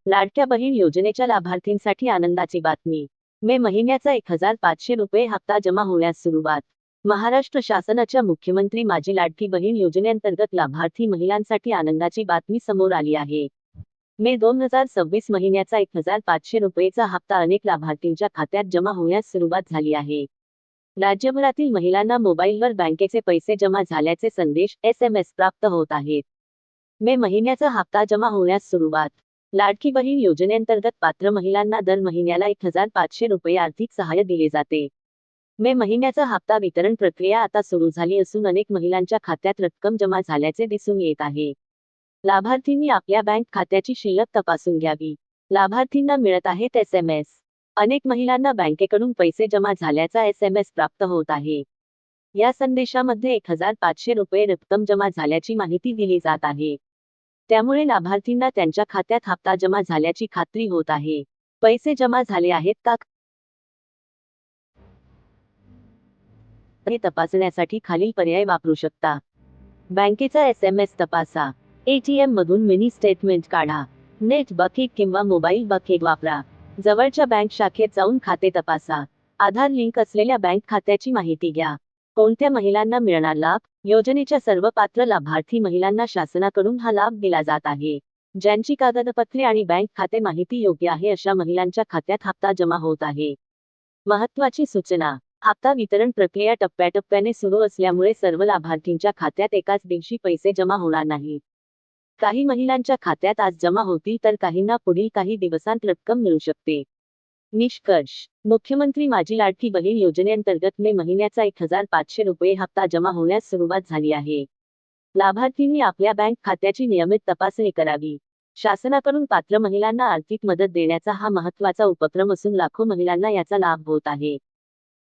लाडक्या बहीण योजनेच्या लाभार्थींसाठी आनंदाची बातमी. मे महिन्याचा 1,500 रुपये हप्ता जमा होण्यास सुरुवात. महाराष्ट्र शासनाच्या मुख्यमंत्री माझी लाडकी बहीण योजनेअंतर्गत लाभार्थी महिलांसाठी आनंदाची बातमी समोर आली आहे. मे 2026 महिन्याचा 1,500 रुपयेचा हप्ता अनेक लाभार्थींच्या खात्यात जमा होण्यास सुरुवात झाली आहे. राज्यभरातील महिलांना मोबाईलवर बँकेचे पैसे जमा झाल्याचे संदेश SMS प्राप्त होत आहेत. मे महिन्याचा हप्ता जमा होण्यास सुरुवात. लाडकी बहीण योजनेअंतर्गत पात्र महिलांना दर महिन्याला 1,500 रुपये आर्थिक सहाय्य दिले जाते. मे महिन्याचा हप्ता वितरण प्रक्रिया आता सुरू झाली असून अनेक महिलांच्या खात्यात रक्कम जमा झाल्याचे दिसून येत आहे. लाभार्थींनी आपल्या बँक खात्याची शिल्लक तपासून घ्यावी. लाभार्थींना मिळत आहेत SMS. अनेक महिलांना बँकेकडून पैसे जमा झाल्याचा SMS प्राप्त होत आहे. या संदेशामध्ये 1,500 रुपये रक्कम जमा झाल्याची माहिती दिली जात आहे. त्यामुळे लाभार्थींना त्यांच्या खात्यात हप्ता जमा झाल्याची खात्री होत आहे. पैसे जमा झाले आहेत का हे तपासण्यासाठी खालील पर्याय वापरू शकता. बँकेचा SMS तपासा. ATM मधून मिनी स्टेटमेंट काढा. नेट बँकिंग किंवा मोबाईल बँकिंग वापरा. जवळच्या बँक शाखेत जाऊन खाते तपासा. आधार लिंक असलेल्या बँक खात्याची माहिती घ्या. कोणत्या महिलांना मिळणार लाभ? योजनेच्या सर्व पात्र लाभार्थी महिलांना शासनाकडून हा लाभ दिला जात आहे. ज्यांची कागदपत्रे आणि बँक खाते माहिती योग्य आहे अशा महिलांच्या खात्यात हप्ता जमा होत आहे. महत्त्वाची सूचना. हप्ता वितरण प्रक्रिया टप्प्याटप्प्याने सुरू असल्यामुळे सर्व लाभार्थींच्या खात्यात एकाच दिवशी पैसे जमा होणार नाहीत. काही महिलांच्या खात्यात आज जमा होतील तर काहींना पुढील काही दिवसांत रक्कम मिळू शकते. निष्कर्ष. मुख्यमंत्री माझी लाडकी बहीण योजनेअंतर्गत मे महिन्याचा 1,500 रुपये हप्ता जमा होण्यास सुरुवात झाली आहे. लाभार्थींनी आपल्या बँक खात्याची नियमित तपासणी करावी. शासनाकडून पात्र महिलांना आर्थिक मदत देण्याचा हा महत्त्वाचा उपक्रम असून लाखो महिलांना याचा लाभ होत आहे.